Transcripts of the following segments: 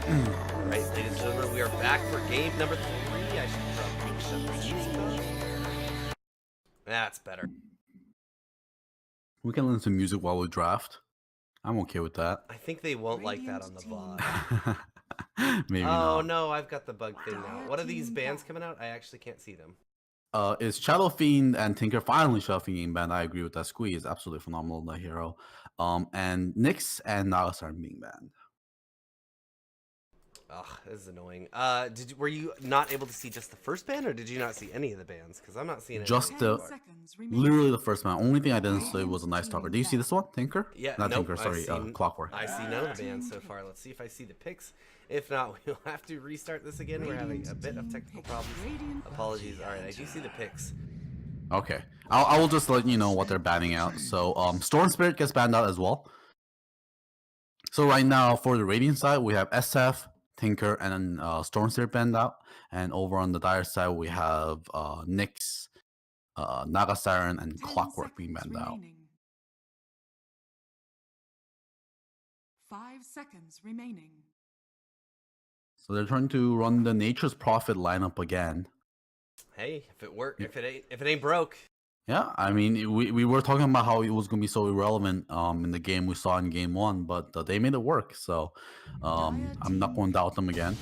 Alright, ladies and gentlemen, we are back for game number 3. I should probably shut the music off. That's better. We can listen to music while we draft. I'm okay with that. I think they won't like that on the VOD. Maybe not. Oh no, I've got the bug thing now. What are these bands coming out? I actually can't see them. Is Shadow Fiend and Tinker finally Shadow Fiend game banned? I agree with that. Squeeze, absolutely phenomenal, the hero. And Nyx and Nagas are being banned. Ugh, this is annoying. Were you not able to see just the first band, or did you not see any of the bands? Because I'm not seeing it. Just literally the first one. Only thing I didn't see was a nice talker. Do you see this one, Tinker? Yeah, not nope, Tinker. Sorry, Clockwork. I see none of the bands so far. Let's see if I see the picks. If not, we'll have to restart this again. We're having a bit of technical problems. Apologies. All right, I do see the picks. Okay, I will just let you know what they're banning out. So, Storm Spirit gets banned out as well. So right now for the Radiant side, we have SF, Tinker, and then Storm Spirit banned out. And over on the Dire side, we have Nyx, Naga Siren, and Clockwork being banned out. 5 seconds remaining. So they're trying to run the Nature's Prophet lineup again. Hey, if it worked, if it ain't broke. Yeah, I mean, we were talking about how it was going to be so irrelevant in the game we saw in game 1, but they made it work. So I'm not going to doubt them again.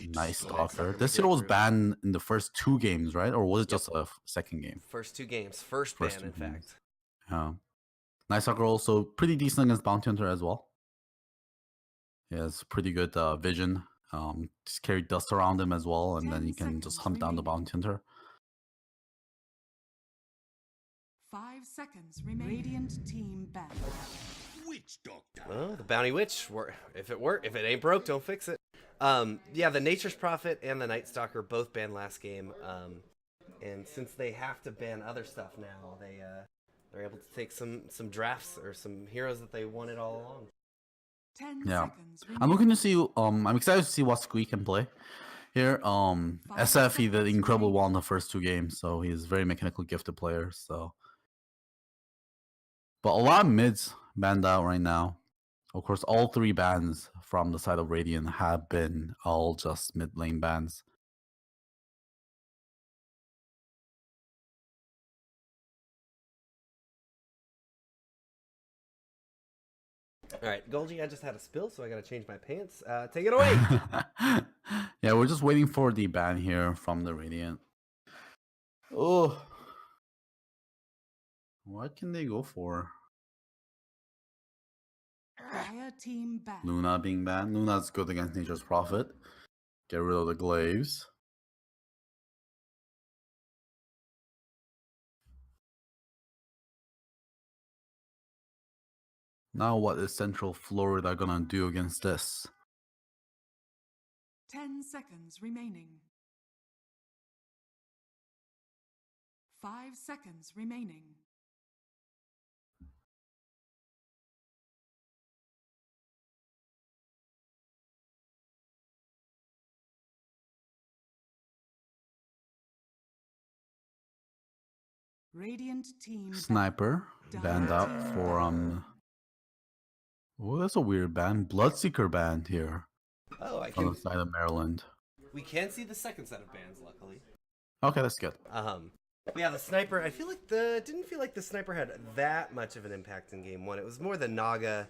Nice Stalker. This hero was banned in the first 2 games, right? Or was it just a second game? First 2 games. First ban, in fact. Yeah. Nice Stalker also pretty decent against Bounty Hunter as well. He has pretty good vision. Just carry dust around him as well, and then you can just hunt down the Bounty Hunter. 5 seconds remaining. Radiant team back. Witch Doctor. Oh, the Bounty Witch. If it ain't broke, don't fix it. Yeah, the Nature's Prophet and the Night Stalker both banned last game. And since they have to ban other stuff now, they're able to take some drafts or some heroes that they wanted all along. 10 yeah, seconds I'm looking to see. I'm excited to see what Squeak can play here. SF, he did incredible well in the first 2 games, so he's a very mechanically gifted player. So, but a lot of mids banned out right now. Of course, all 3 bans from the side of Radiant have been all just mid lane bans. All right, Golgi, I just had a spill, so I got to change my pants. Take it away. Yeah, we're just waiting for the ban here from the Radiant. Oh, what can they go for? Team back. Luna being banned. Luna's good against Nature's Prophet. Get rid of the glaives. Now what is Central Florida gonna do against this? 10 seconds remaining. 5 seconds remaining. Radiant team Sniper banned out for oh, that's a weird ban. Bloodseeker banned here. Oh, I can. On the side of Maryland. We can see the second set of bans, luckily. Okay, that's good. Yeah, the sniper. I feel like didn't feel like the sniper had that much of an impact in game 1. It was more the Naga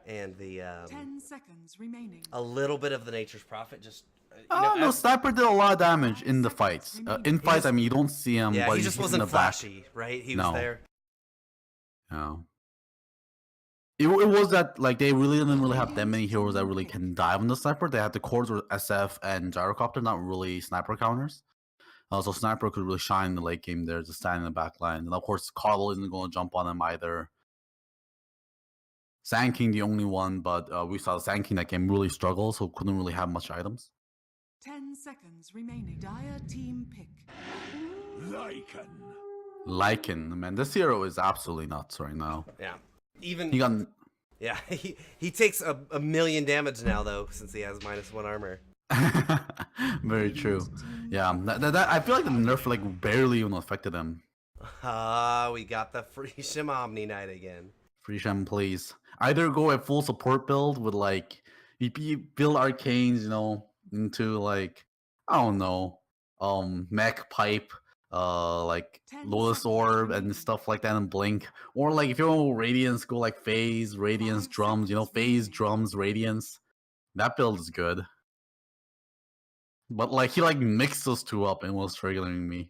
and the 10 seconds remaining. A little bit of the Nature's Prophet. Just no, Sniper did a lot of damage in the fights. In fights, I mean, you don't see him. Yeah, but he just wasn't flashy, right? He was there. No. It was that like they really didn't really have that many heroes that really can dive on the sniper. They had the cores with SF and Gyrocopter, not really sniper counters. So Sniper could really shine in the late game there, just stand in the back line. And of course, Carlo isn't going to jump on him either. Sand King the only one, but we saw Sand King that game really struggle, so couldn't really have much items. 10 seconds remaining. Dire team pick. Lycan, man, this hero is absolutely nuts right now. Yeah, even he got. Yeah, he takes a million damage now though, since he has -1 armor. Very true. Yeah, that I feel like the nerf like barely even affected him. We got the Frisian Omni Knight again. Frisian, please. Either go a full support build with like, you build arcanes, you know, into like I don't know, mech pipe, like 10 Lotus seconds Orb and remaining. stuff like that, and Blink, or like if you're Radiance, go like Phase, Radiance, 5 Drums, you know, seconds Phase, remaining. Drums, Radiance. That build is good, but like he like mixed those two up and was triggering me.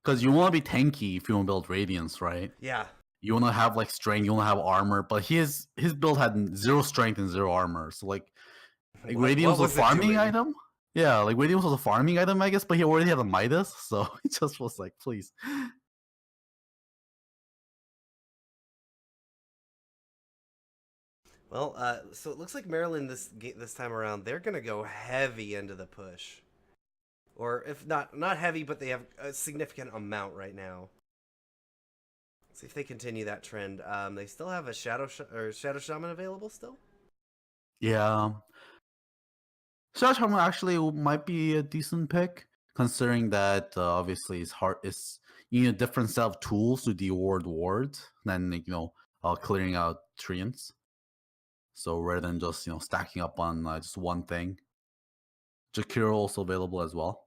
Because you want to be tanky if you want to build Radiance, right? Yeah. You want to have like strength, you want to have armor, but his build had 0 strength and 0 armor. So like Radiance What was a was it farming doing? item. Yeah, like Radiance was a farming item, I guess, but he already had a Midas, so he just was like, please. Well, so it looks like Maryland this time around, they're gonna go heavy into the push, or if not heavy, but they have a significant amount right now. See if they continue that trend. They still have a Shadow Shaman available still. Yeah. Shadow Shaman actually might be a decent pick, considering that obviously it's you need a different set of tools to deward wards than like, clearing out treants. So rather than just stacking up on just one thing, Jakiro also available as well.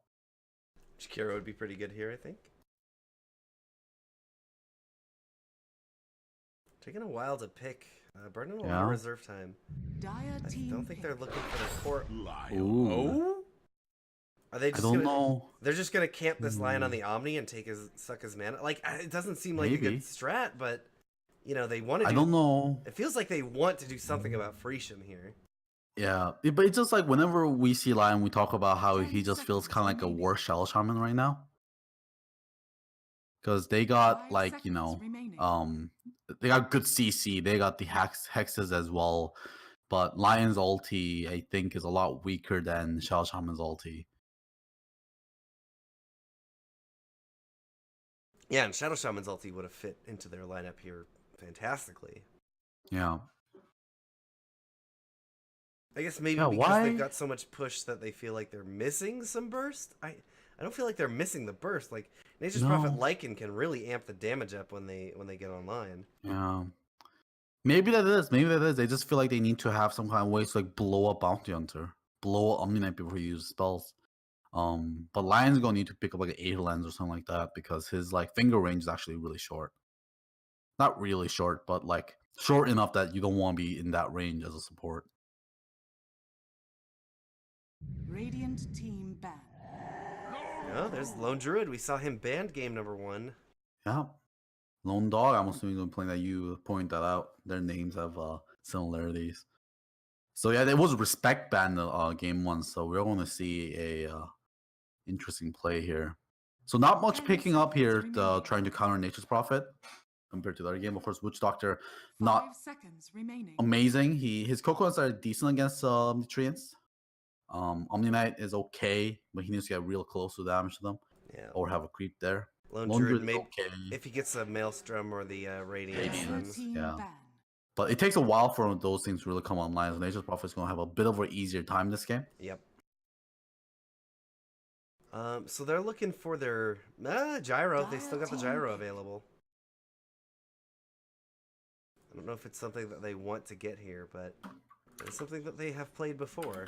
Shakira would be pretty good here, I think. Taking a while to pick. Burning a lot of reserve time. Dire I team don't think they're pick. looking for the core. Ooh. Oh? Are they I just don't gonna, know. They're just gonna camp this lion on the Omni and suck his mana? Like, it doesn't seem like a Maybe. good strat, but they want to. I don't know. It feels like they want to do something about Frisium here. Yeah, but it's just like whenever we see Lion, we talk about how 10 he just feels seconds kind of like a remaining. worse Shadow Shaman right now. Because they got 5 like, seconds remaining. they got good CC. They got the hexes as well. But Lion's ulti, I think, is a lot weaker than Shadow Shaman's ulti. Yeah, and Shadow Shaman's ulti would have fit into their lineup here fantastically. Yeah. I guess maybe Yeah, because they've why? got so much push that they feel like they're missing some burst. I don't feel like they're missing the burst. Like Nature's Prophet No. Lycan can really amp the damage up when they get online. Yeah. Maybe that is. Maybe that is. They just feel like they need to have some kind of way to like blow up Bounty Hunter, blow up Omni Knight before you use spells. But Lion's gonna need to pick up like an 8 lens or something like that because his like finger range is actually really short. Not really short, but like short enough that you don't want to be in that range as a support. Radiant team ban. Oh, there's Lone Druid. We saw him banned game number 1. Yeah. Lone Dog, I'm assuming you're playing that. You point that out. Their names have similarities. So yeah, there was respect ban game 1, so we're going to see a interesting play here. So not much 10 picking up here, seconds remaining. trying to counter Nature's Prophet compared to the other game. Of course, Witch Doctor 5 not seconds remaining. amazing. His coconuts are decent against the treants. Omni Knight is okay, but he needs to get real close to damage to them. Yeah. Or have a creep there. Lone Druid Druid is maybe okay. if he gets a Maelstrom or the Radiance. Dire Then... team yeah. ban. But it takes a while for those things to really come online. So Nature's Prophet is going to have a bit of an easier time this game. Yep. So they're looking for their gyro. They still got the gyro available. I don't know if it's something that they want to get here, but it's something that they have played before.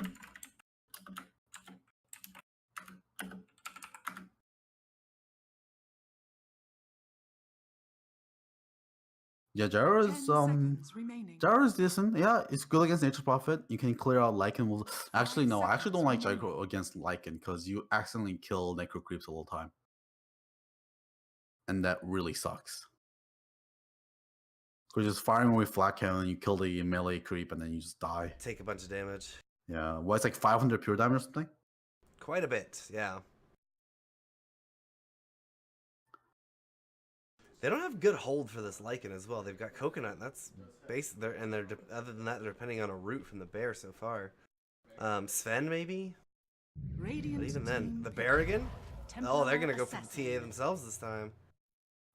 Yeah, Gyro 10 is seconds remaining. Gyro is decent. Yeah, it's good against Nature's Prophet. You can clear out Lycan. Actually, no, I actually don't like Gyro against Lycan because you accidentally kill Necro Creeps all the time. And that really sucks. Because just firing away Flat Cannon, you kill the melee creep, and then you just die. Take a bunch of damage. Yeah, well, it's like 500 pure damage or something? Quite a bit, yeah. They don't have good hold for this Lycan as well. They've got Coconut. That's base there, and they're other than that, they're depending on a root from the bear so far. Sven maybe. Radiant But even then, team the pick. Baron. Oh, they're gonna go for the Assassin. TA themselves this time.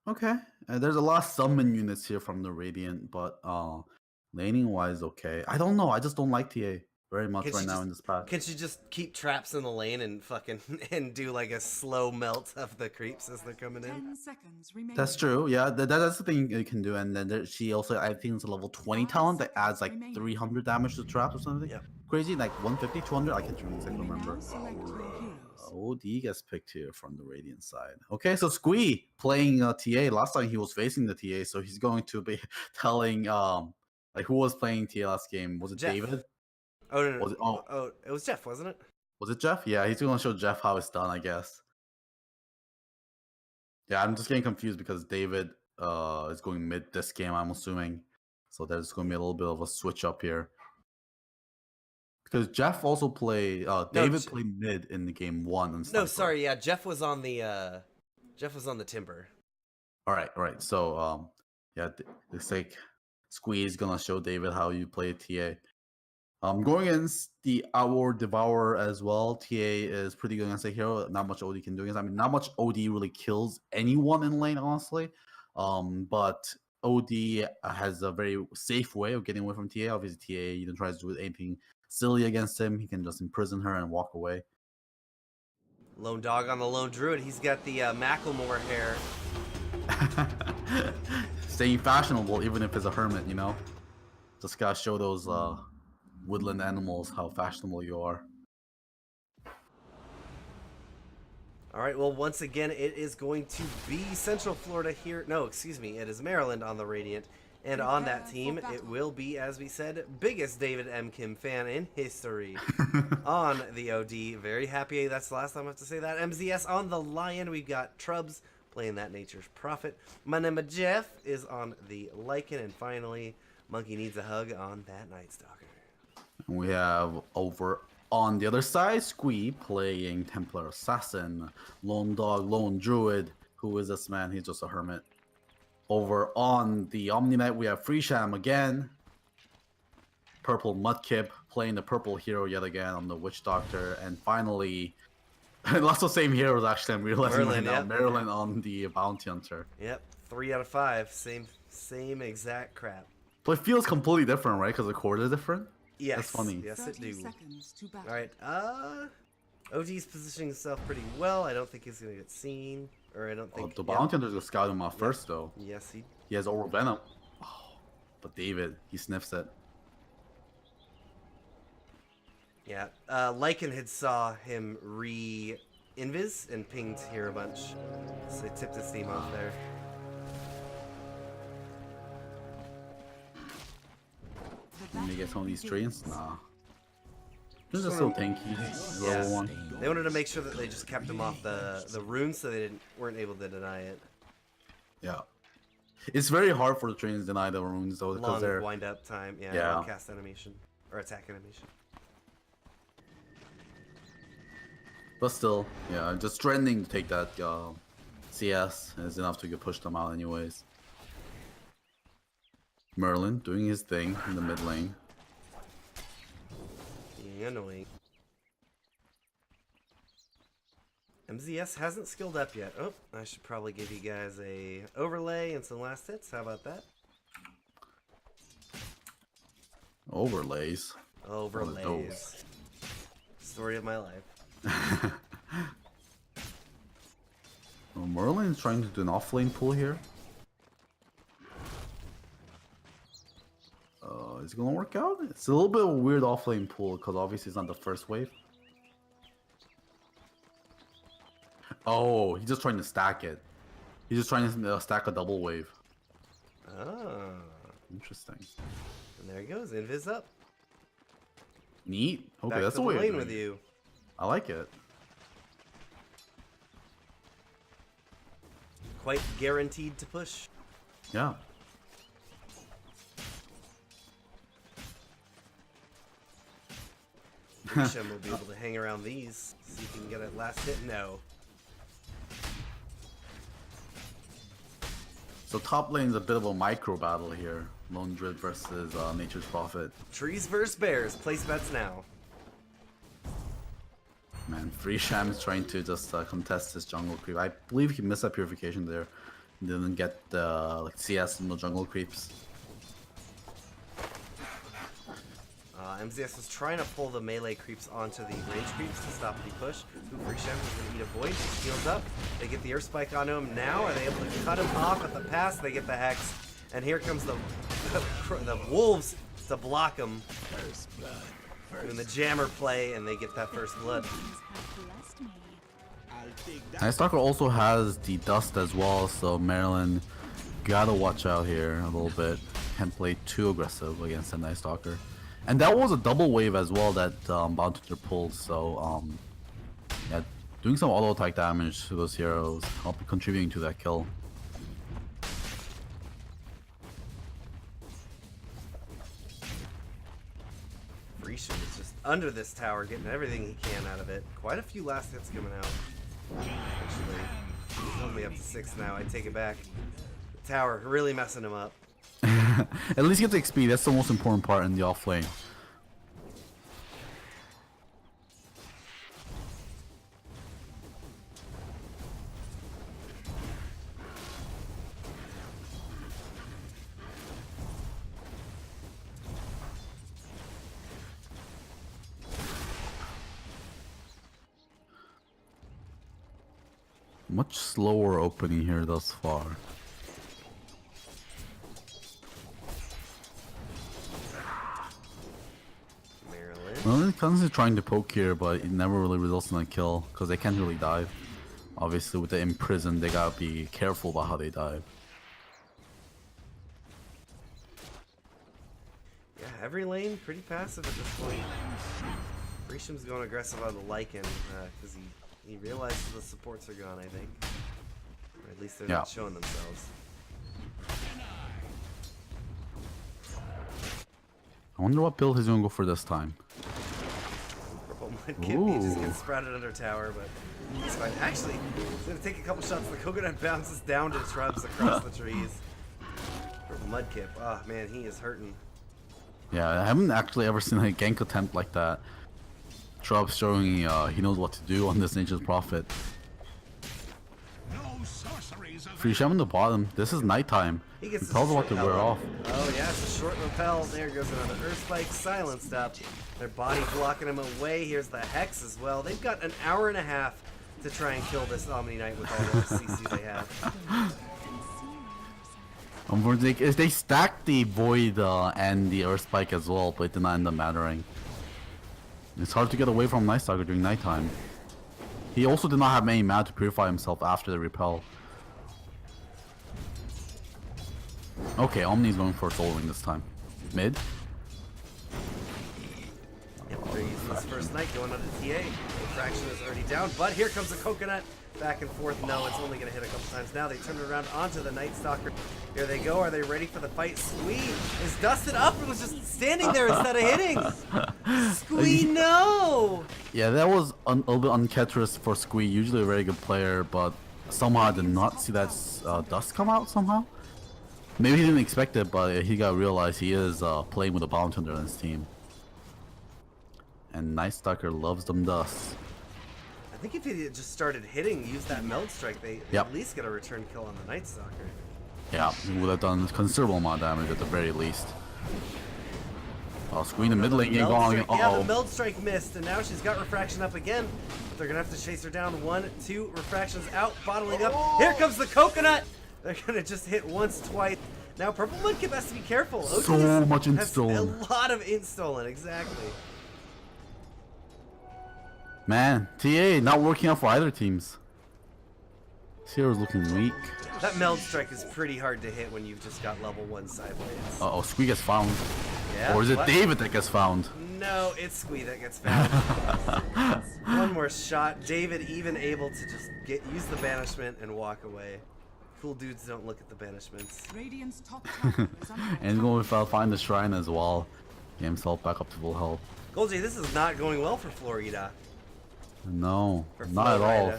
Okay. There's a lot of summon units here from the Radiant, but laning wise, okay. I don't know. I just don't like TA. very much Can right she now just- in this patch. Can she just keep traps in the lane and fucking and do like a slow melt of the creeps as they're coming in? 10 seconds remaining. That's true. Yeah, that's the thing you can do. And then she also, I think, it's a level 20 5 talent that adds like seconds 300 damage to traps or something. Yep. Crazy, like 150, 200. I can't exactly You may remember. now select your heroes. OD gets picked here from the Radiant side. Okay, so Squee playing TA. Last time he was facing the TA, so he's going to be telling like who was playing TA last game? Was it Jeff. David? Oh no, no. Was it, Oh, it was Jeff, wasn't it? was it Jeff? Yeah, he's gonna show Jeff how it's done, I guess. Yeah, I'm just getting confused because David is going mid this game, I'm assuming. So there's going to be a little bit of a switch up here. Because Jeff also played, David played mid in the game 1. And No, sorry, yeah, Jeff was on the timber. All right. So, yeah, it's like Squeeze gonna show David how you play TA. Going against the Hour Devourer as well. TA is pretty good against a hero. Not much OD can do against. I mean, not much OD really kills anyone in lane, honestly. But OD has a very safe way of getting away from TA. Obviously, TA, you don't try to do anything silly against him. He can just imprison her and walk away. Lone dog on the lone druid. He's got the Macklemore hair. Staying fashionable, even if it's a hermit, you know? Just gotta show those woodland animals how fashionable you are. All right, well, once again, it is going to be Central Florida here. No, excuse me, it is Maryland on the Radiant. And on that team, it will be, as we said, biggest David M. Kim fan in history on the OD. Very happy. That's the last time I have to say that. MZS on the Lion. We've got Trubs playing that Nature's Prophet. My name of Jeff is on the Lycan. And finally, Monkey Needs a Hug on that Night Stalker. We have over on the other side, Squee playing Templar Assassin, Lone Dog, Lone Druid. Who is this man? He's just a hermit. Over on the Omnimet, we have Freesham again. Purple Mudkip playing the purple hero yet again on the Witch Doctor. And finally, lots of same heroes actually. I'm realizing Merlin, right now. yep. Maryland on the Bounty Hunter. Yep, 3 out of 5. Same exact crap. But it feels completely different, right? Because the chord is different. Yes. That's funny. Yes, it 30 do. seconds to battle. All right. OD's positioning himself pretty well. I don't think he's gonna get seen, or I don't think. The Bounty Hunter's gonna scout him out first, though. Yes, He has Over Venom. Oh, but David, he sniffs it. Yeah. Lycan had saw him re-invis and pinged here a bunch, so they tipped his steam off there. Let me get some of these trains. Nah. This is so tanky. Level 1. They wanted to make sure that they just kept him off the runes, so they weren't able to deny it. Yeah. It's very hard for the trains to deny the runes though, because Long they're wind up time. Yeah. Yeah. Long cast animation or attack animation. but still, yeah, just trending to take that CS is enough to get push them out anyways. Merlin doing his thing in the mid lane. Being annoying. MZS hasn't skilled up yet. Oh, I should probably give you guys a overlay and some last hits. How about that? Overlays. Overlays. Story of my life. Well, Merlin's trying to do an offlane pull here. Is it gonna work out? It's a little bit of a weird offlane pull because obviously it's not the first wave. Oh, he's just trying to stack it. He's just trying to stack a double wave. Ah. Interesting. And there he goes. Invis up. Neat. Okay, Back that's to the the way. of lane doing with it. you. I like it. Quite guaranteed to push. Yeah. Grisham will be able to hang around these. See if he can get a last hit. No. So top lane's a bit of a micro battle here. Lone Druid versus Nature's Prophet. Trees versus bears. Place bets now. Man, Freesham is trying to just contest this jungle creep. I believe he missed that purification there. Didn't get the CS in the jungle creeps. MZS was trying to pull the melee creeps onto the range creeps to stop the push. Free Shem is going to eat a void. He heals up. They get the Earth Spike onto him. Now are they able to cut him off at the pass? They get the Hex. And here comes the Wolves to block him. Doing the jammer play, and they get that first blood. Night Stalker also has the dust as well, so Maryland gotta watch out here a little bit. Can't play too aggressive against the Night Stalker. And that was a double wave as well that Bounty Hunter pulled, so yeah, doing some auto attack damage to those heroes, contributing to that kill. Risha is just under this tower, getting everything he can out of it. Quite a few last hits coming out. Actually, he's only up to 6 now. I take it back. The tower really messing him up. At least get the XP, that's the most important part in the off lane. Much slower opening here thus far. Well, they're constantly trying to poke here, but it never really results in a kill because they can't really dive. Obviously, with the imprisoned, they gotta be careful about how they dive. Yeah, every lane pretty passive at this point. Grisham's going aggressive on the Lycan because he realizes the supports are gone, I think. Or at least they're not showing themselves. I wonder what build he's gonna go for this time. Purple Mudkip, he just gets sprouted under tower, but he's fine. Actually, he's gonna take a couple shots. The coconut bounces down to shrubs across the trees. Purple Mudkip, oh man, he is hurting. Yeah, I haven't actually ever seen a gank attempt like that. Shrub showing he knows what to do on this Nature's Prophet. Free Shem on the bottom. This is nighttime. He gets tells what to wear off. Oh yeah, it's a short repel. There goes another Earth Spike, silenced up. Their body blocking him away. Here's the Hex as well. They've got an hour and a half to try and kill this Omni Knight with all the CC they have. Unfortunately, they stacked the Void and the Earth Spike as well, but it did not end up mattering. It's hard to get away from Night Stalker during nighttime. He also did not have many mana to purify himself after the repel. Okay, Omni's going for Soul Ring this time. Mid. Yep, they're using this first night going on to TA. Fraction is already down, but here comes the coconut. Back and forth. No, it's only going to hit a couple times. Now they turn it around onto the Night Stalker. Here they go. Are they ready for the fight? Squee is dusted up and was just standing there instead of hitting. Squee, no! Yeah, that was a little bit uncharacteristic for Squee. Usually a very good player, but somehow I did not see that dust come out somehow. Maybe he didn't expect it, but he got realized he is playing with a Bounty Hunter on his team. And Night Stalker loves them dust. I think if he had just started hitting, use that Meld Strike, they at least get a return kill on the Night Stalker. Yeah, he would have done considerable amount of damage at the very least. Oh, Squee in the mid lane getting gone. Yeah, the Meld Strike missed, and now she's got Refraction up again. But they're going to have to chase her down. 1, 2, Refractions out, bottling up. Here comes the coconut! They're going to just hit once, twice. Now Purple Mudkip has to be careful. So much has int-stolen. A lot of int-stolen, exactly. Man, TA not working out for either teams. Sierra's looking weak. That Meld Strike is pretty hard to hit when you've just got level 1 sideways. Uh-oh, Squee gets found. Yeah, or is it David that gets found? No, it's Squee that gets found. One more shot. David even able to just use the banishment and walk away. Cool dudes don't look at the banishments. Radiant's top tower is under And going to find the shrine as well. Get himself back up to full health. Golgi, this is not going well for Florida. No, not at all.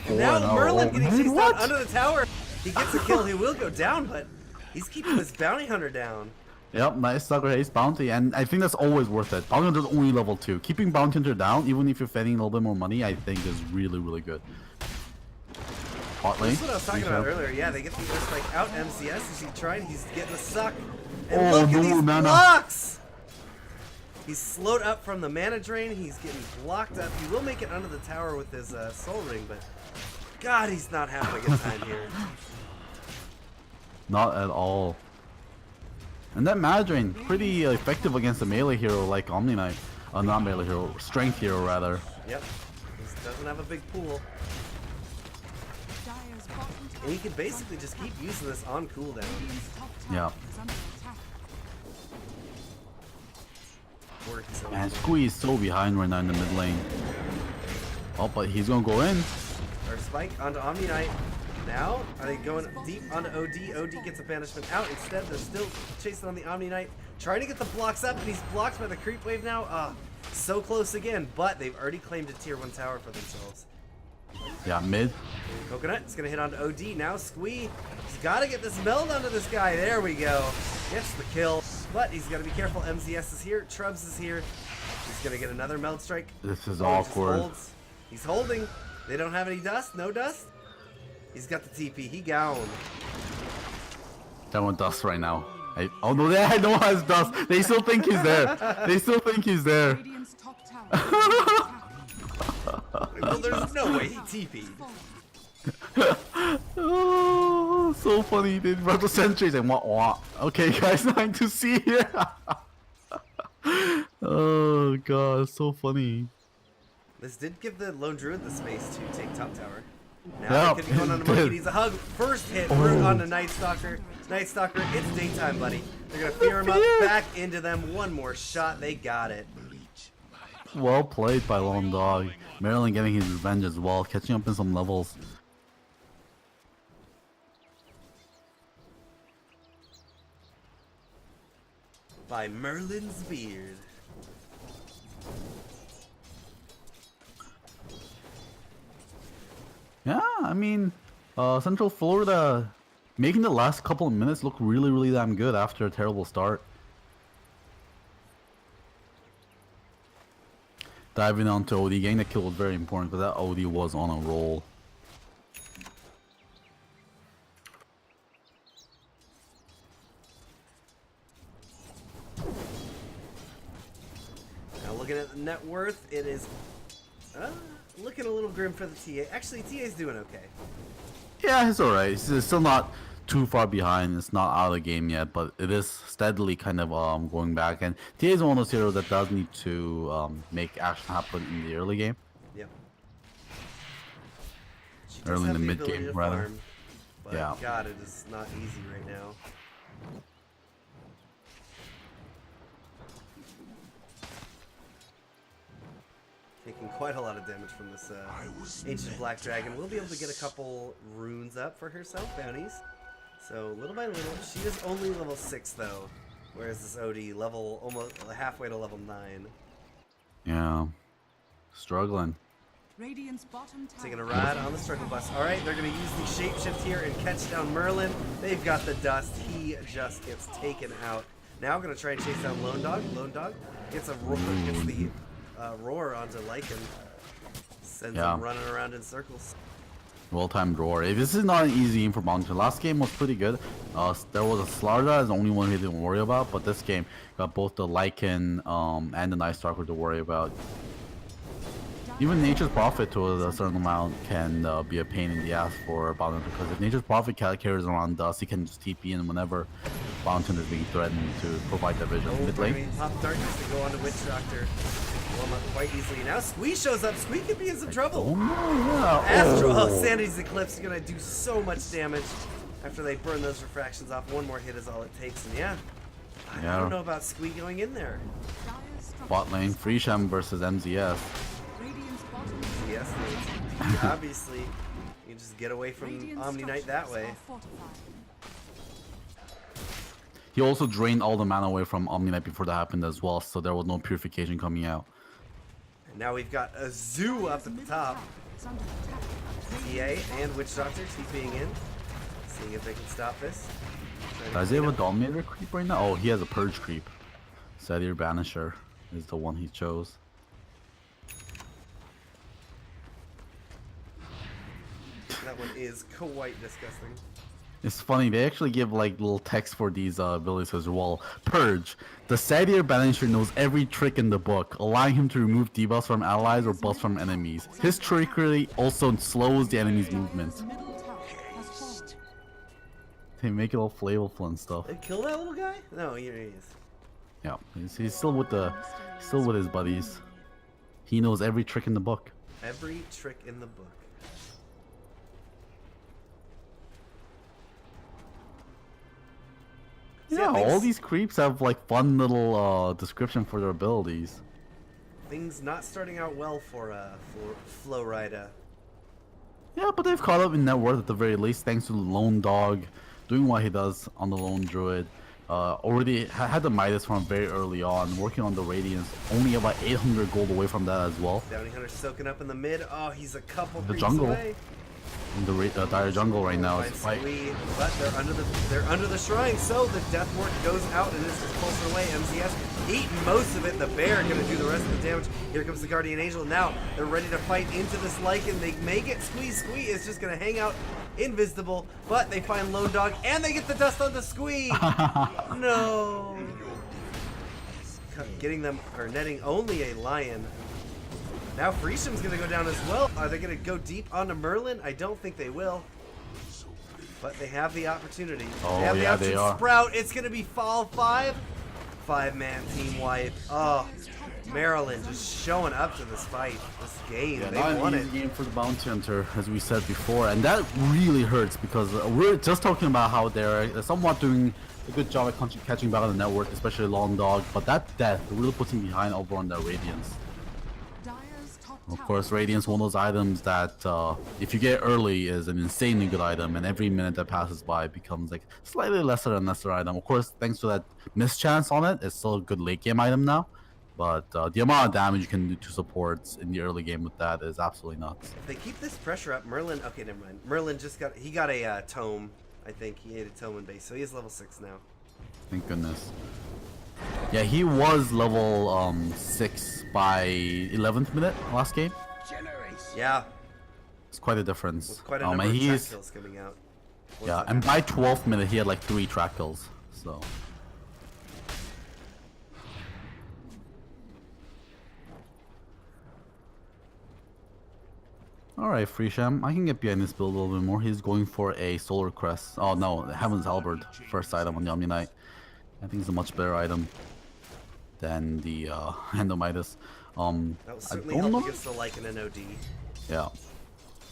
And now Merlin getting chased down under the tower. He gets a kill. He will go down, but he's keeping this bounty hunter down. Yep, Night Stalker hates bounty, and I think that's always worth it. Bounty hunter's only level 2. Keeping bounty hunter down, even if you're fetting a little bit more money, I think is really, really good. Hot lane. That's what I was talking about earlier. Yeah, they get the Earth Spike out. MCS is he trying? He's getting a suck. And Oh, look at no, these Nana. blocks. He's slowed up from the mana drain. He's getting blocked up. He will make it under the tower with his soul ring, but God, he's not having a good time here. Not at all. And that mana drain, pretty effective against a melee hero like Omni Knight. Not melee hero, strength hero rather. Yep. He doesn't have a big pool. Dire's bottom tower And he can basically just keep using this on cooldown. Radiant's top tower Yeah. is under attack. Works so Man, well. Squeeze so behind right now in the mid lane. Oh, but he's gonna go in. Or spike onto Omni Knight. Now, are they going deep onto OD? OD gets a banishment out. Instead, they're still chasing on the Omni Knight. Trying to get the blocks up, and he's blocked by the creep wave now. So close again, but they've already claimed a tier 1 tower for themselves. Yeah, mid. Coconut is going to hit onto OD. Now Squee, he's got to get this meld onto this guy. There we go. Gets the kill, but he's got to be careful. MZS is here. Trubs is here. He's going to get another meld strike. This is He just awkward. holds. He's holding. They don't have any dust. No dust. He's got the TP. He gone. That one dust right now. Oh no, they no one has dust. They still think he's there. They still think he's there. Radiant's top tower is under attack. Well, there's no way he TP'd. Oh, so funny. They brought the sentries and what? Okay, guys, nothing to see here. Oh god, so funny. This did give the Lone Druid the space to take top tower. Now Yeah, he could be going on a it monkey. did. Needs a hug. First hit Oh. on the Night Stalker. Night Stalker, it's daytime, buddy. They're gonna fear him up. Back into them. One more shot. They got it. Well played by Lone Dog. Maryland getting his revenge as well, catching up in some levels. By Merlin's beard. Yeah, I mean, Central Florida making the last couple of minutes look really damn good after a terrible start. Diving onto OD, getting the kill was very important because that OD was on a roll. Now looking at the net worth, it is looking a little grim for the TA. Actually, TA's doing okay. Yeah, it's alright. It's still not too far behind. It's not out of the game yet, but it is steadily kind of going back. And TA is one of those heroes that does need to make action happen in the early game. Yep. She does Early in have the the mid-game, ability to rather. farm, but Yeah. God, it is not easy right now. Taking quite a lot of damage from this ancient black dragon. We'll be able to get a couple runes up for herself, bounties. So little by little, she is only level 6 though, whereas this OD level almost halfway to level 9. Yeah, struggling. Radiant's bottom tower Taking a ride on the struggle bus. All right, they're going to use the shapeshift here and catch down Merlin. They've got the dust. He just gets taken out. Now going to try and chase down Lone Dog. Lone Dog gets a roar, gets the roar onto Lycan. Sends Yeah. him running around in circles. Well-timed roar. This is not an easy game for Mountain. Last game was pretty good. There was a Slarda as the only one he didn't worry about, but this game got both the Lycan and the Night Stalker to worry about. Even Nature's Prophet to a certain amount can be a pain in the ass for Mountain, because if Nature's Prophet carries around dust, he can just TP in whenever Mountain is being threatened to provide that vision. Oh, Mid I lane. mean, Pop Darkness to go on to Witch Doctor. Warm up quite easily. Now Squee shows up. Squee could be in some Oh trouble. no, yeah. Astro, Oh. Sanity's Eclipse is going to do so much damage after they burn those refractions off. One more hit is all it takes. And yeah, I Yeah. don't know about Squee going in there. Dire's structures Bot lane, Freesham versus MZS. Radiant's bottom Yes, needs. Obviously, you can just get away from Radiant's Omni Knight that structures way. are fortified. He also drained all the mana away from Omni Knight before that happened as well, so there was no purification coming out. And now we've got a zoo up at the top. Is under attack. TA and Witch Doctor TPing in, seeing if they can stop this. Trying to Does he have clean a up. Dominator creep right now? Oh, he has a Purge creep. Sadir Banisher is the one he chose. That one is quite disgusting. It's funny, they actually give like little text for these abilities as well. Purge. The Sadir Banisher knows every trick in the book, allowing him to remove debuffs from allies or buffs from enemies. His trickery also slows the enemy's movement. Middle tower has fallen. They make it all flavorful and stuff. They kill that little guy? No, here he is. Yeah, he's still with his buddies. He knows every trick in the book. Every trick in the book. Yeah, all these creeps have like fun little description for their abilities. Things not starting out well for Flowrider. Yeah, but they've caught up in net worth at the very least, thanks to the Lone Dog doing what he does on the Lone Druid. Already had the Midas from very early on, working on the Radiance, only about 800 gold away from that as well. Bounty Hunter soaking up in the mid. Oh, he's a couple The creeps jungle. away. In the dire jungle right now. It's Finds fight. Squee, but they're under the shrine, so the death ward goes out and is just pulsing away. MZS eating most of it. The bear gonna do the rest of the damage. Here comes the Guardian Angel. Now they're ready to fight into this Lycan. They make it. Squee is just gonna hang out invisible, but they find Lone Dog and they get the dust on the Squee. No. Getting them or netting only a lion. Now Freesham's gonna go down as well. Are they gonna go deep onto Merlin? I don't think they will. But they have the opportunity. Oh, they have the yeah, option. they are. Sprout. It's gonna be Fall 5. 5-man team wipe. Oh, Maryland just showing up to this fight, this game. Yeah, They not won an it. easy game for the Bounty Hunter, as we said before, and that really hurts because we're just talking about how they're somewhat doing a good job at catching back on the network, especially Long Dog, but that death really puts him behind over on their Radiance. Dire's top Of tower course, Radiance, one of those items that if you get early is an insanely good item, and every minute that passes by becomes like slightly lesser and lesser item. Of course, thanks to that mischance on it, it's still a good late game item now. But the amount of damage you can do to supports in the early game with that is absolutely nuts. If they keep this pressure up, Merlin. Okay, never mind. Merlin just got. He got a tome. I think he ate a tome in base, so he is level 6 now. Thank goodness. Yeah, he was level 6 by 11th minute last game. Yeah, It's quite a difference. with quite a number And of track he's kills coming out. yeah, and by 12th minute he had like 3 track kills. So. Alright, Freesham, I can get behind this build a little bit more. He's going for a Solar Crest. Oh no, Heaven's Halberd, first item on the Omni Knight. I think it's a much better item than the Endomidas. That was I certainly don't help know. against the Lycan and OD. Yeah.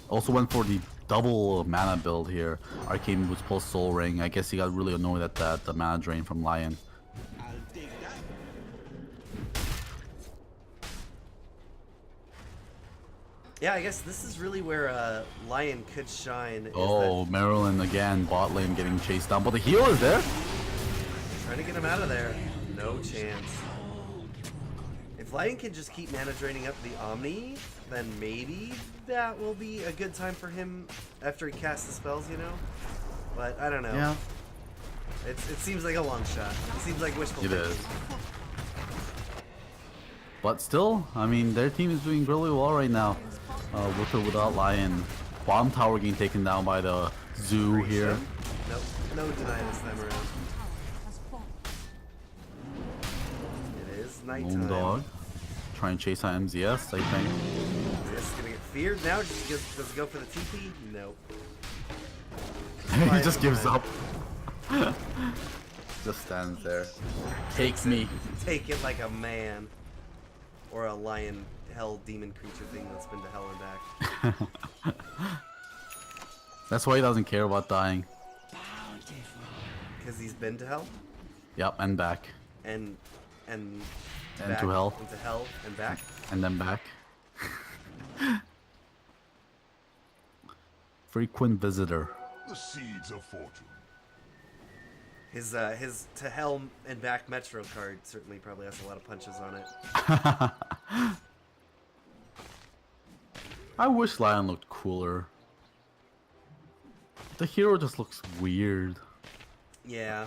Also went for the double mana build here. Arcane Boots plus Soul Ring. I guess he got really annoyed at that, the mana drain from Lion. Yeah, I guess this is really where Lion could shine. Is Oh, Maryland again, bot lane getting chased down, but the heal is there. trying to get him out of there. No chance. If Lion can just keep mana draining up the Omni, then maybe that will be a good time for him after he casts the spells, you know? But I don't know. Yeah, It seems like a long shot. It seems like wishful it thinking. is. But still, I mean, their team is doing really well right now. With or without Lion. Bottom tower getting taken down by the Zoo here. Nope. No deny this time around. has fallen. It is nighttime. Lone Dog. Try and chase out MZS, I think. Just gonna get feared now. Does it go for the TP? Nope. He just gives up. Just stands there. Take me. Take it like a man. Or a lion hell demon creature thing that's been to hell and back. That's why he doesn't care about dying. Because he's been to hell Yep, and back. and And back to hell. into hell and back. And then back. Frequent visitor. The seeds of fortune. His to hell and back Metro card certainly probably has a lot of punches on it. I wish Lion looked cooler. The hero just looks weird. Yeah.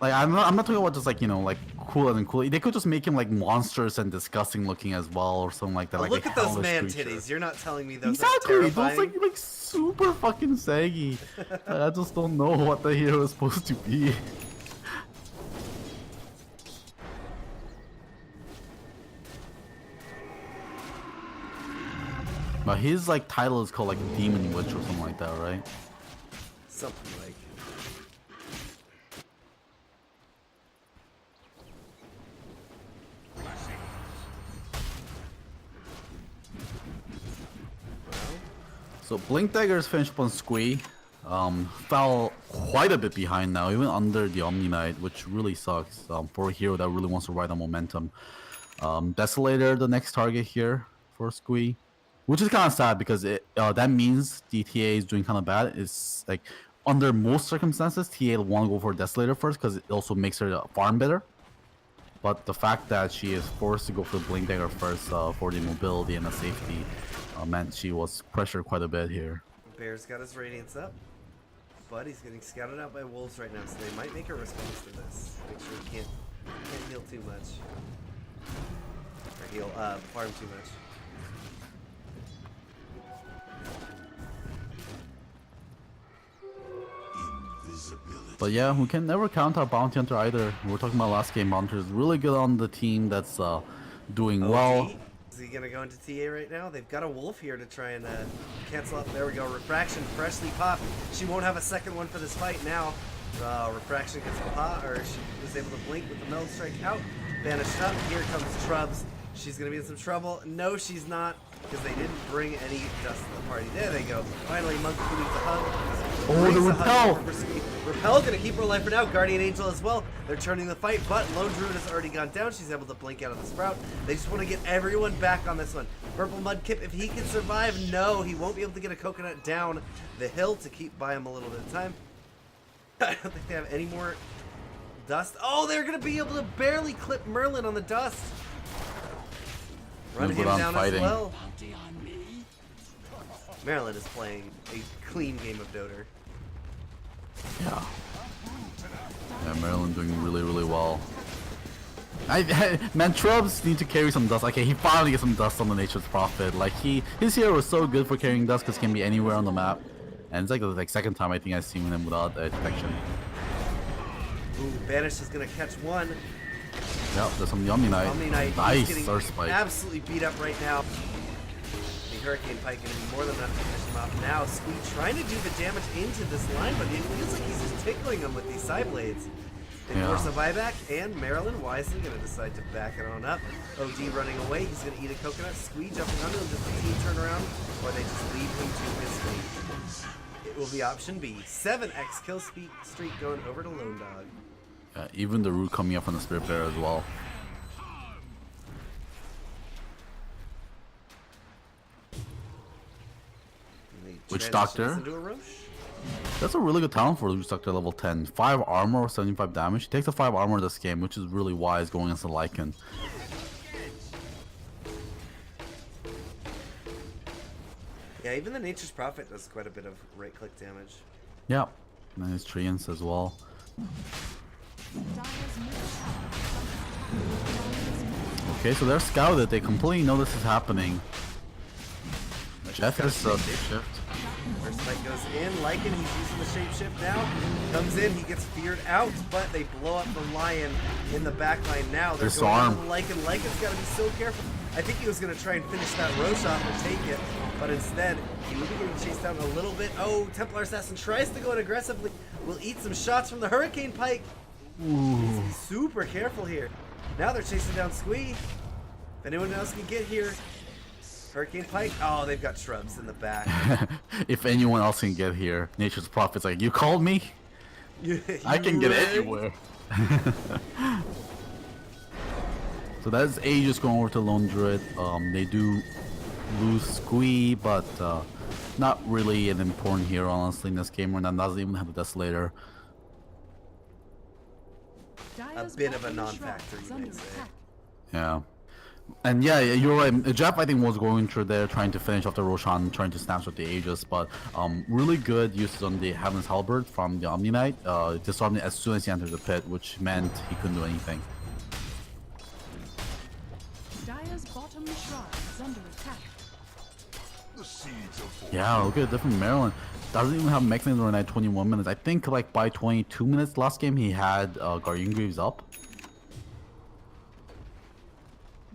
Like I'm not talking about just like like cool and cool. They could just make him like monstrous and disgusting looking as well, or something like that. Oh, Like look a at those hellish man creature. titties. You're not telling me those Exactly, are those terrifying? like super fucking saggy. I just don't know what the hero is supposed to be. But his like title is called like Demon Witch or something like that, right? Something like. So Blink Dagger's finished up on Squee. Fell quite a bit behind now, even under the Omni Knight, which really sucks for a hero that really wants to ride on momentum. Desolator, the next target here for Squee, which is kind of sad because that means DTA is doing kind of bad. It's like under most circumstances, TA will want to go for Desolator first because it also makes her farm better. But the fact that she is forced to go for the Blink Dagger first for the mobility and the safety meant she was pressured quite a bit here. Bear's got his Radiance up, but he's getting scouted out by Wolves right now, so they might make a response to this. Make sure he can't heal too much. Or heal, farm too much. But yeah, we can never count out Bounty Hunter either. We were talking about last game, Bounty Hunter is really good on the team that's doing well. OG? Is he gonna go into TA right now? They've got a Wolf here to try and cancel out. There we go. Refraction freshly popped. She won't have a second one for this fight now. Refraction gets popped, or she was able to blink with the Metal Strike out. Banished up. Here comes Trubs. She's gonna be in some trouble. No, she's not, because they didn't bring any dust to the party. There they go. Finally, Monk who needs a hug. Oh, the Repel! Repel's gonna keep her alive for now. Guardian Angel as well. They're turning the fight, but Lone Druid has already gone down. She's able to blink out of the Sprout. They just want to get everyone back on this one. Purple Mudkip, if he can survive, no, he won't be able to get a Coconut down the hill to keep by him a little bit of time. I don't think they have any more dust. Oh, they're gonna be able to barely clip Merlin on the dust. Run him down as well. Maryland is playing a clean game of Doter. Yeah. Yeah, Maryland doing really, really well. Man, Trubs need to carry some dust. Okay, he finally gets some dust on the Nature's Prophet. Like his hero was so good for carrying dust because he can be anywhere on the map. And it's like the second time I think I've seen him without detection. Ooh, Banish is gonna catch one. Yep, there's some Omni Knight. Omni Knight Nice, getting Thirst Spike. absolutely beat up right now. The Hurricane Pike gonna be more than enough to finish him off now. Squee trying to do the damage into this line, but it feels like he's just tickling him with these side blades. They force a buyback, and Maryland wisely gonna decide to back it on up. OD running away, he's gonna eat a coconut. Squee jumping under him, just a team turnaround, or they just leave him to his fate. It will be option B. 7x kill streak going over to Lone Dog. Yeah, even the root coming up on the Spirit Bearer as well. Witch Doctor? Into a Roche. That's a really good talent for Witch Doctor level 10. 5 armor, 75 damage. He takes the 5 armor this game, which is really wise going against the Lycan. Yeah, even the Nature's Prophet does quite a bit of right-click damage. Yeah, and his Treants as well. Okay, so they're scouted. They completely know this is happening. Jeff is shapeshift. First fight goes in. Lycan, he's using the shapeshift now. Comes in, he gets feared out, but they blow up the Lion in the backline now. They're Disarm. going Lycan. Lycan's got to be so careful. I think he was going to try and finish that Roche off or take it, but instead, he will be getting chased down a little bit. Oh, Templar Assassin tries to go in aggressively. Will eat some shots from the Hurricane Pike. Needs to be super careful here. Now they're chasing down Squee. If anyone else can get here, Hurricane Pike. Oh, they've got shrubs in the back. If anyone else can get here, Nature's Prophet's like, you called me? I can get anywhere. So that's A just going over to Lone Druid. They do lose Squee, but not really an important hero, honestly, in this game. Or doesn't even have the Desolator. A bit of a non-factor, you might say. Yeah. And yeah, you're right. Jeff, I think, was going through there, trying to finish off the Roshan, trying to snatch up the Aegis, but really good uses on the Heaven's Halberd from the Omni Knight. Disarmed it as soon as he entered the pit, which meant he couldn't do anything. Dire's bottom shrine is under attack. The seeds of fortune. Yeah, look at different Maryland. Doesn't even have mechanism right now, 21 minutes. I think like by 22 minutes last game, he had Guardian Greaves up.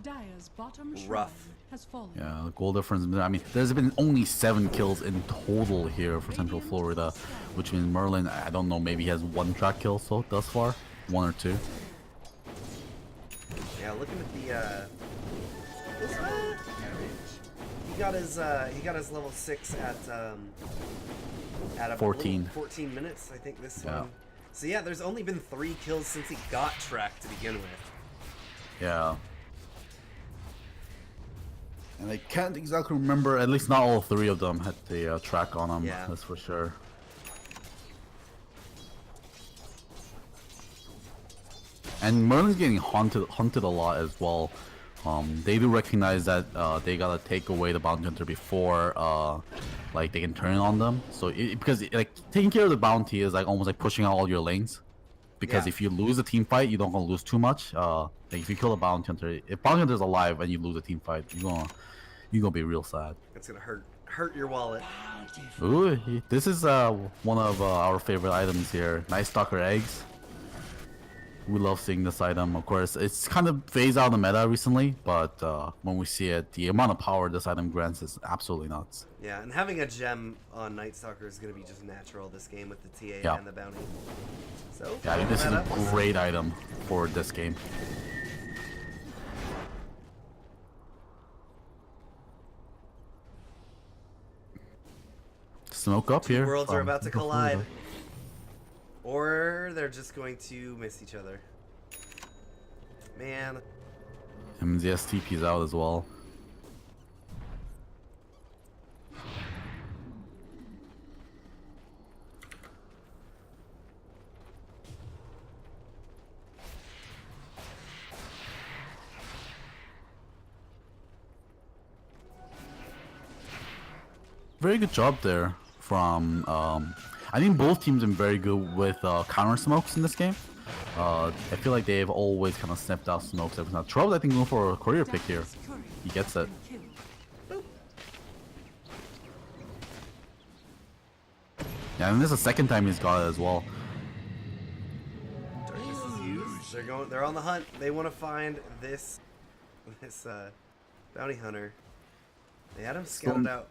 Dire's bottom shrine Rough. has fallen. Yeah, the goal difference. I mean, there's been only 7 kills in total here for Central Florida, which means Merlin, I don't know, maybe he has 1 track kill so thus far, 1 or 2. Yeah, looking at the he got his level 6 at a 14. 14 minutes, I think this Yeah. one. So yeah, there's only been 3 kills since he got tracked to begin with. Yeah. And I can't exactly remember, at least not all 3 of them had the track on them, Yeah. that's for sure. And Merlin's getting hunted a lot as well. They do recognize that they gotta take away the bounty hunter before like they can turn on them. So because like taking care of the bounty is like almost like pushing out all your lanes. Because Yeah. if you lose a team fight, you don't gonna lose too much. Like if you kill a bounty hunter, if bounty hunter's alive and you lose a team fight, you're gonna be real sad. It's gonna hurt your wallet. Ooh, this is one of our favorite items here. Night Stalker eggs. We love seeing this item. Of course, it's kind of phased out of the meta recently, but when we see it, the amount of power this item grants is absolutely nuts. Yeah, and having a gem on Night Stalker is gonna be just natural this game with the TA Yeah. and the bounty. So Yeah, I mean, this is that a up. great item for this game. Smoke up here. Worlds are from about to Central collide. Florida. Or they're just going to miss each other. Man, MZS TP's out as well. Very good job there from I think both teams are very good with counter smokes in this game. I feel like they've always kind of sniffed out smokes every time. Trouble, I think, going for a courier pick here. Dire's courier He gets it. has been killed. Yeah, and this is the second time he's got it as well. darkness is used. They're on the hunt. They want to find this bounty hunter. They had him scouted out.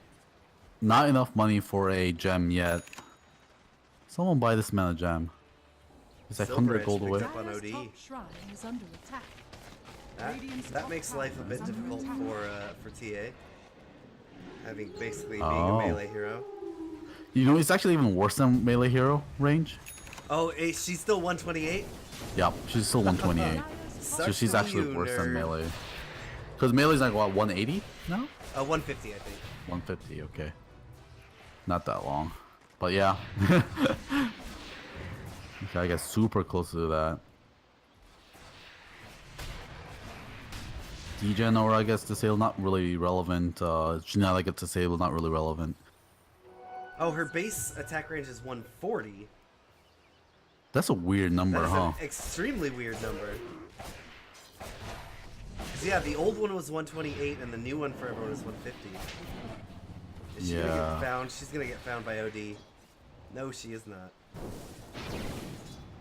Not enough money for a gem yet. Someone buy this man a gem. It's like Silver 100 Edge gold picked away. up on Dire's OD. top shrine is under attack. Radiant's That top makes tower life a bit is under difficult attack. for TA. Having basically being Oh. a melee hero. You know, it's actually even worse than melee hero range. Oh, she's still 128? Yep, she's still 128. Dire's So Sucks she's for actually you, worse than nerd. melee. Because melee's like what, 180 now? 150, I think. 150, okay. Not that long. But yeah. Gotta get super close to that. Degen Aura gets disabled, not really relevant. Janella gets disabled, not really relevant. Oh, her base attack range is 140. That's a weird number, That's huh? an extremely weird number. 'Cause, yeah, the old one was 128 and the new one for everyone is 150. Is she gonna Yeah. get found? She's gonna get found by OD. No, she is not.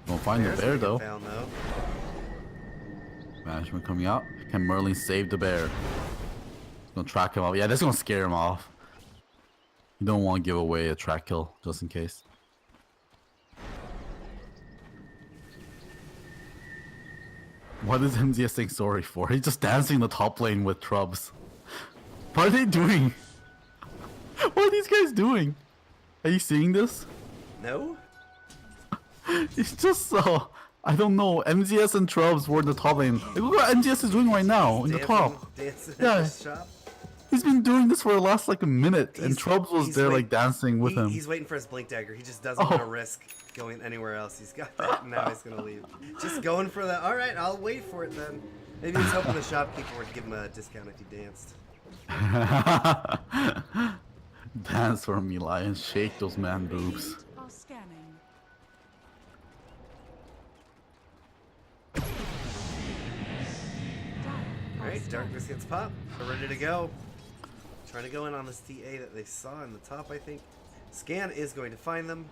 Don't find the Bear's bear gonna though. get found though. Management coming out. Can Merlin save the bear? Gonna track him off. Yeah, that's gonna scare him off. You don't want to give away a track kill just in case. What is MZS saying sorry for? He's just dancing in the top lane with Trubs. What are they doing? What are these guys doing? Are you seeing this? No? It's just so... I don't know. MZS and Trubs were in the top lane. Like, look what MZS is doing right now in the top. Dancing Yeah. at the shop. He's been doing this for the last like a minute, and He's- Trubs was he's there wait- like dancing with him. He's waiting for his blink dagger. He just doesn't Oh. want to risk going anywhere else. He's got that, and now he's gonna leave. Just going for the. All right, I'll wait for it then. Maybe he's hoping the shopkeeper would give him a discount if he danced. Dance for me, lion. Shake those man boobs. Are scanning. Alright, darkness gets popped. They're ready to go. Trying to go in on this TA that they saw in the top, I think. Scan is going to find them.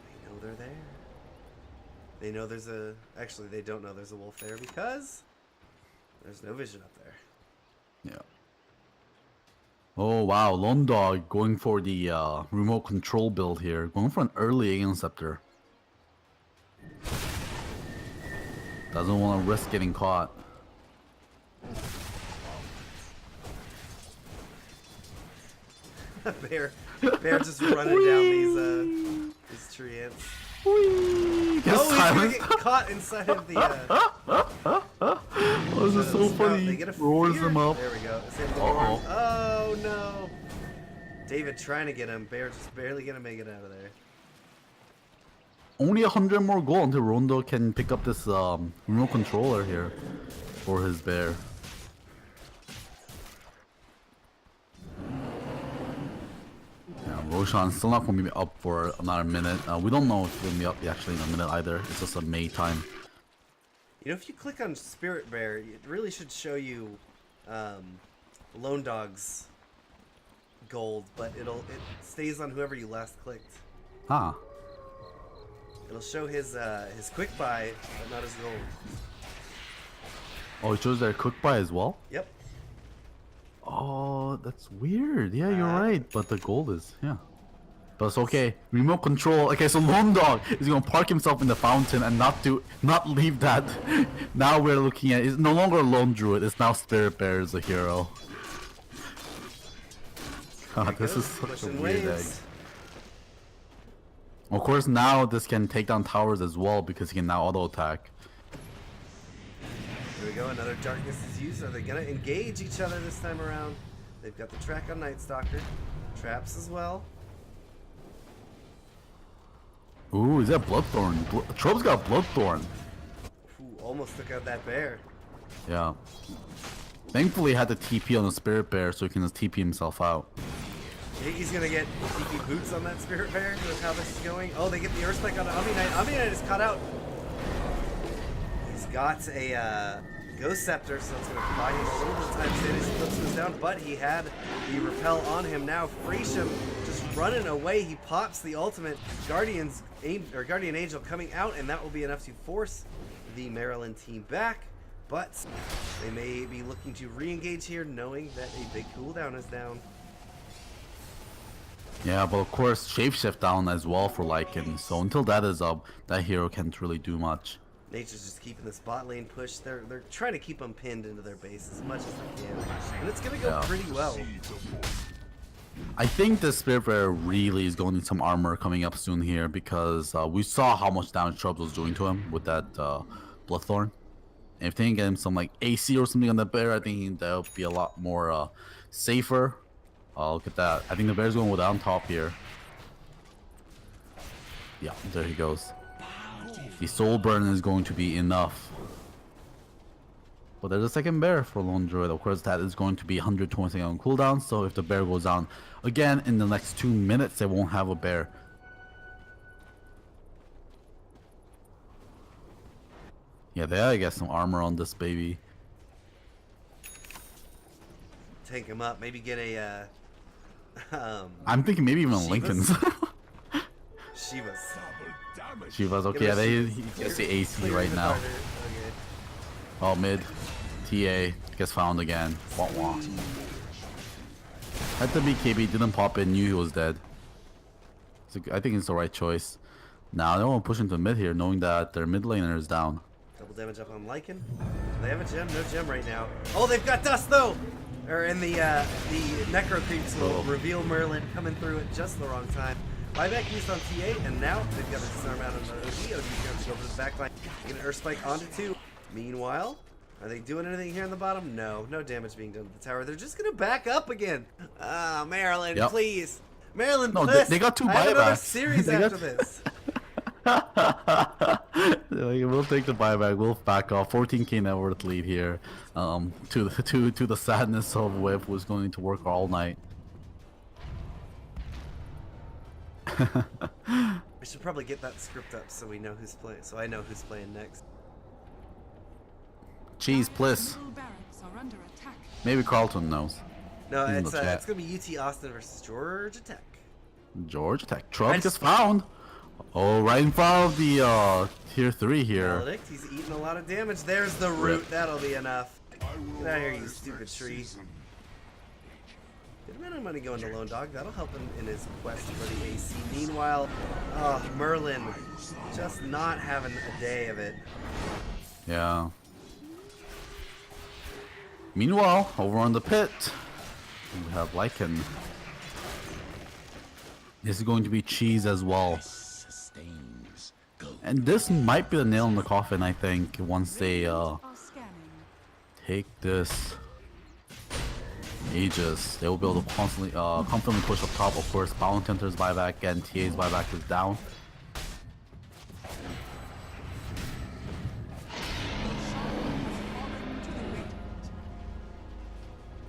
They know they're there. They know there's a... Actually, they don't know there's a wolf there because there's no vision up there. Yeah. Oh wow, Lone Dog going for the remote control build here. Going for an early interceptor. Doesn't want to risk getting caught. Bear just running down these tree ants. Whee! Oh, he's gonna get caught inside of the. Oh, this is so funny. They get a Roars fear. him up. There we go. Uh-oh. Oh no! David trying to get him. Bear just barely gonna make it out of there. Only 100 more gold until Rondo can pick up this remote controller here for his bear. Yeah, Roshan's still not going to be up for another minute. We don't know if he's going to be up actually in a minute either. It's just a May time. You know, if you click on Spirit Bear, it really should show you Lone Dog's gold, but it stays on whoever you last clicked. Huh. It'll show his quick buy, but not his gold. Oh, it shows their quick buy as well? Yep. Oh, that's weird. Yeah, you're right. But the gold is, yeah. But it's okay. Remote control. Okay, so Lone Dog is gonna park himself in the fountain and not leave that. Now we're looking at it's no longer a lone druid. It's now Spirit Bear is a hero. God, this is such a Pushing weird egg. waves. Of course, now this can take down towers as well because he can now auto attack. Here we go, another darkness is used. Are they gonna engage each other this time around? They've got the track on Night Stalker. Traps as well. Ooh, is that Bloodthorn? Trope's got Bloodthorn. Ooh, almost took out that bear. Yeah. Thankfully, he had the TP on the Spirit Bear so he can just TP himself out. You think he's gonna get TP boots on that Spirit Bear with how this is going? Oh, they get the Earth Spike on Omni Knight. Omni Knight is caught out. He's got a Ghost Scepter, so it's gonna buy him a little bit of time to his eclipse down, but he had the repel on him now. Fresham just running away. He pops the ultimate. Guardian Angel coming out, and that will be enough to force the Maryland team back. But they may be looking to re-engage here, knowing that a big cooldown is down. Yeah, but of course, Shapeshift down as well for Lycan. So until that is up, that hero can't really do much. Nature's just keeping this bot lane push. They're trying to keep them pinned into their base as much as they can, and it's gonna go pretty well. I think the Spirit Bear really is going to need some armor coming up soon here because we saw how much damage Trubs was doing to him with that Bloodthorn. And if they can get him some like AC or something on the bear, I think that would be a lot more safer. Look at that. I think the bear's going to go down top here. Yeah, there he goes. The soul burn is going to be enough. But there's a second bear for Lone Druid. Of course, that is going to be 120 seconds on cooldown. So if the bear goes down again in the next 2 minutes, they won't have a bear. Yeah, they gotta get some armor on this baby. Tank him up. Maybe get a. I'm thinking maybe even Shivas? Lincoln's. Shivas. Shivas, okay, yeah, he gets the AC right now. Okay. Oh, mid. TA gets found again. Wah wah. Had the BKB, didn't pop in, knew he was dead. So I think it's the right choice. Now they want to push into mid here, knowing that their mid laner is down. Double damage up on Lycan. They have a gem, no gem right now. Oh, they've got dust though. Or in the Necro Creeps will reveal Merlin coming through at just the wrong time. Buyback used on TA, and now they've got a disarm out on OD. OD's going to go for the backline. Get an Earth Spike onto 2. Meanwhile, are they doing anything here in the bottom? No, no damage being done to the tower. They're just going to back up again. Ah, Maryland, please. Maryland, no, please. they got 2 I have another buybacks. series after this. We'll take the buyback. We'll back off. 14k net worth lead here. To the sadness of Whip was going to work all night. We should probably get that script up so we know who's playing. So I know who's playing next. Cheese, please. Middle barracks are under attack. Maybe Carlton knows. No, He's in the chat. it's gonna be UT Austin versus Georgia Tech. Georgia Tech. Trump is found. Oh, right in front of the tier 3 here. Maledict, he's eating a lot of damage. There's the root. That'll be enough. Get out of here, you stupid tree. Good amount of money going to Lone Dog. That'll help him in his quest for the AC. Meanwhile, Merlin just not having a day of it. Yeah. Meanwhile, over on the pit, we have Lycan. This is going to be Cheese as well. And this might be the nail in the coffin, I think, once they Are scanning. take this Aegis. They will be able to constantly, confidently push up top. Of course, Bounty Hunter's buyback and TA's buyback is down.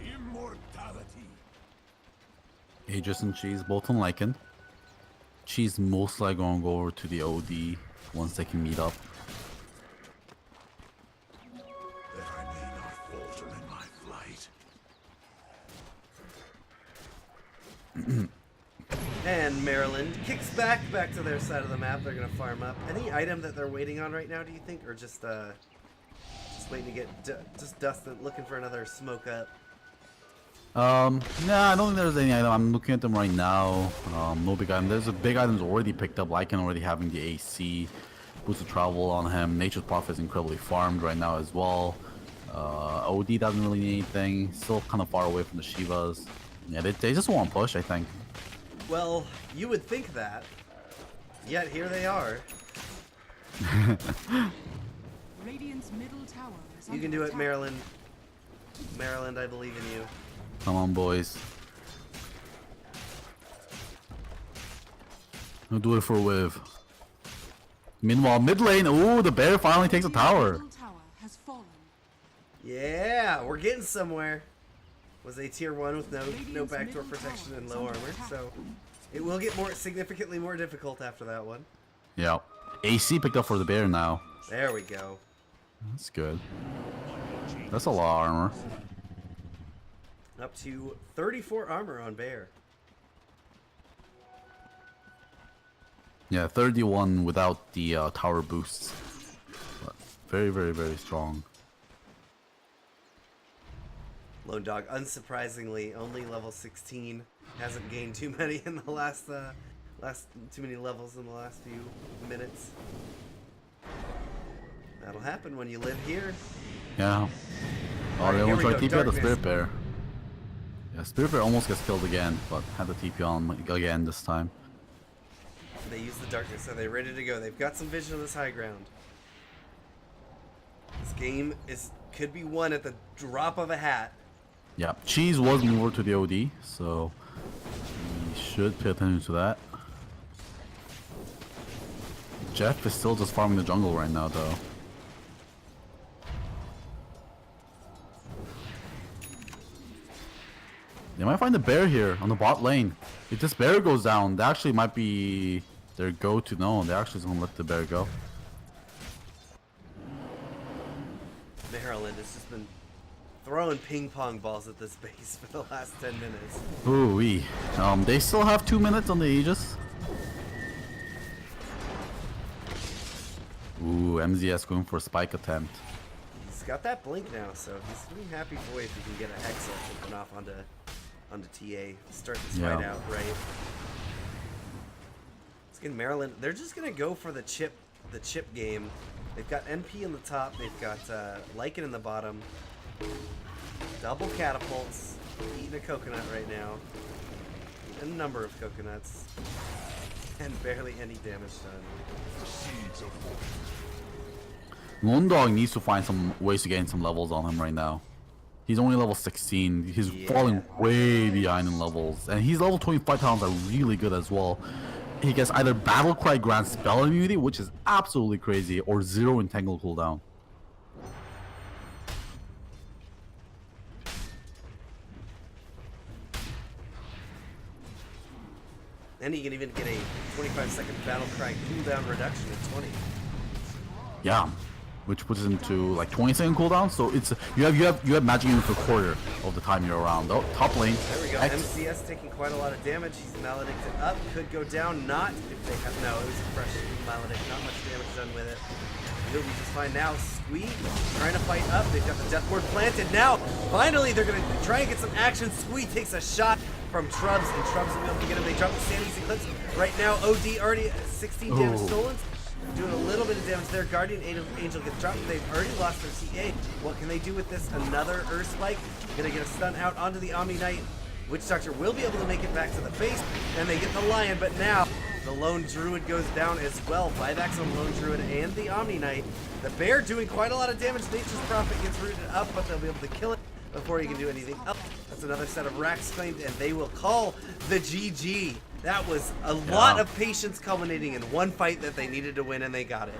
Immortality. Aegis and Cheese both on Lycan. Cheese most likely going to go over to the OD once they can meet up. That I may not falter in my flight. And Maryland kicks back to their side of the map. They're gonna farm up. Any item that they're waiting on right now, do you think, or just waiting to get just Dustin looking for another smoke up? Nah, I don't think there's any item. I'm looking at them right now. No big item. There's a big items already picked up. Lycan already having the AC. Boost of travel on him. Nature's Prophet is incredibly farmed right now as well. OD doesn't really need anything. Still kind of far away from the Shivas. Yeah, they just want to push, I think. Well, you would think that. Yet here they are. Radiant's middle tower is You under can do it, attack. Maryland. Maryland, I believe in you. Come on, boys. We'll do it for a Wiv. Meanwhile, mid lane. Ooh, the bear finally takes a tower. Middle tower has fallen. Yeah, we're getting somewhere. Was a tier 1 with no backdoor protection and low armor, so it will get significantly more difficult after that one. Yeah. AC picked up for the bear now. There we go. That's good. That's a lot of armor. Up to 34 armor on bear. Yeah, 31 without the tower boosts. But very, very, very strong. Lone Dog, unsurprisingly, only level 16. Hasn't gained too many in the last too many levels in the last few minutes. That'll happen when you live here. Yeah. Oh, Alright, they here want we to try go, TP out the darkness. Spirit Bear. Yeah, Spirit Bear almost gets killed again, but had the TP on again this time. They use the darkness, so they're ready to go. They've got some vision on this high ground. This game could be won at the drop of a hat. Yeah, Cheese was moved over to the OD, so we should pay attention to that. Jeff is still just farming the jungle right now, though. They might find the bear here on the bot lane. If this bear goes down, that actually might be their go-to. No, they're actually gonna let the bear go. Maryland has just been throwing ping pong balls at this base for the last 10 minutes. Ooh-wee. They still have 2 minutes on the Aegis. Ooh, MZS going for a spike attempt. He's got that blink now, so he's pretty happy boy if he can get a Hexa jumping off onto TA. Start this Yeah. fight out right. Let's get Maryland. They're just gonna go for the chip game. They've got NP in the top. They've got Lycan in the bottom. Double catapults. Eating a coconut right now. A number of coconuts. And barely any damage done. The seeds of Lone Dog needs to find some ways to gain some levels on him right now. He's only level 16. He's falling way behind in levels. And he's level 25 talents are really good as well. he gets either Battle Cry Grand Spell immunity, which is absolutely crazy, or 0 Entangle cooldown. And you can even get a 25-second battle cry cooldown reduction at 20. Yeah, which puts him to like 20-second cooldown. So it's you have magic even for a quarter of the time you're around. Oh, top lane. There we go. MCS taking quite a lot of damage. He's maledicted up. Could go down. Not if they have. No, it was a fresh maledict. Not much damage done with it. He'll be just fine now. Squee trying to fight up. They've got the death ward planted. Now, finally, they're going to try and get some action. Squee takes a shot from Trubs, and Trubs will be able to get him. They drop the Sanity's Eclipse. Right now, OD already 16 damage stolen. Doing a little bit of damage there. Guardian Angel gets dropped. They've already lost their CA. What can they do with this? Another Earth Spike. Gonna get a stun out onto the Omni Knight. Witch Doctor will be able to make it back to the face, and they get the Lion, but now the Lone Druid goes down as well. Buybacks on Lone Druid and the Omni Knight. The Bear doing quite a lot of damage. Nature's Prophet gets rooted up, but they'll be able to kill it before he can do anything else. That's another set of racks claimed, and they will call the GG. That was a lot of patience culminating in one fight that they needed to win, and they got it.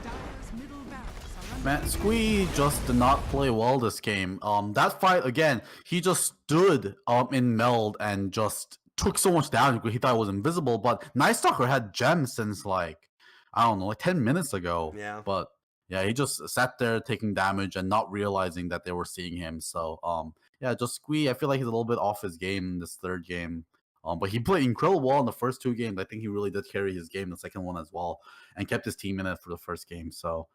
Man, Squee just did not play well this game. That fight again, he just stood in meld and just took so much damage because he thought it was invisible. But Night Stalker had gems since like I don't know, like 10 minutes ago. Yeah. But yeah, he just sat there taking damage and not realizing that they were seeing him. So yeah, just Squee. I feel like he's a little bit off his game in this third game. But he played incredible well in the first two games. I think he really did carry his game in the second one as well, and kept his team in it for the first game. So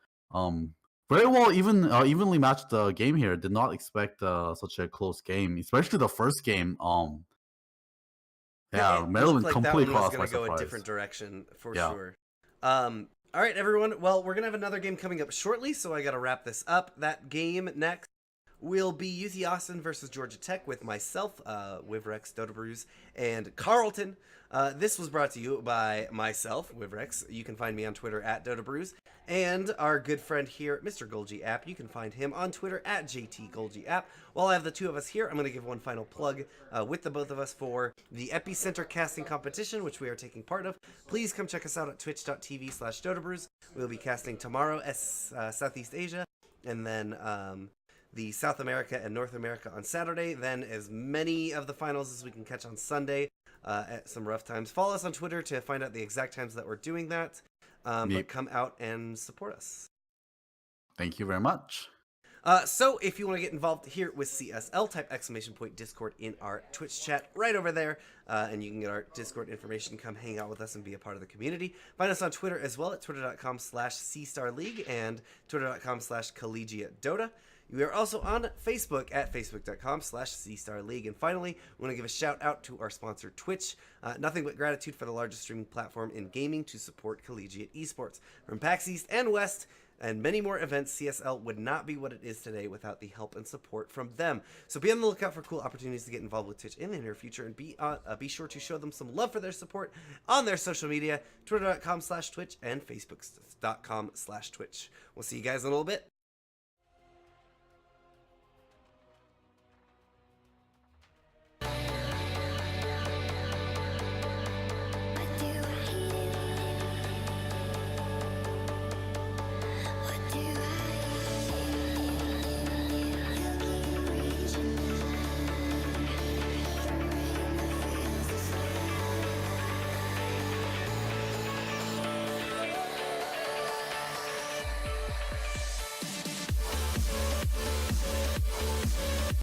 very well, evenly matched game here. Did not expect such a close game, especially the first game. Yeah, Maryland like completely that one was caught us by going to go surprise. a different direction for sure. All right, everyone. Well, we're going to have another game coming up shortly, so I got to wrap this up. That game next will be UT Austin versus Georgia Tech with myself, Wivrex, Dota Brews, and Carlton. This was brought to you by myself, Wivrex. You can find me on Twitter at Dota Brews, and our good friend here, Mr. Golgi App. You can find him on Twitter at JT Golgi App. While I have the two of us here, I'm going to give one final plug with the both of us for the Epicenter casting competition, which we are taking part of. Please come check us out at twitch.tv/DotaBrews. We'll be casting tomorrow as Southeast Asia, and then the South America and North America on Saturday, then as many of the finals as we can catch on Sunday at some rough times. Follow us on Twitter to find out the exact times that we're doing that. But come out and support us. Thank you very much. So if you want to get involved here with CSL, type !Discord in our Twitch chat right over there, and you can get our Discord information. Come hang out with us and be a part of the community. Find us on Twitter as well at twitter.com/CStarLeague and twitter.com/CollegiateDota. We are also on Facebook at facebook.com/CStarLeague. And finally, we want to give a shout out to our sponsor, Twitch. Nothing but gratitude for the largest streaming platform in gaming to support collegiate esports. From PAX East and West and many more events, CSL would not be what it is today without the help and support from them. So be on the lookout for cool opportunities to get involved with Twitch in the near future, and be sure to show them some love for their support on their social media, twitter.com/Twitch and facebook.com/Twitch. We'll see you guys in a little bit.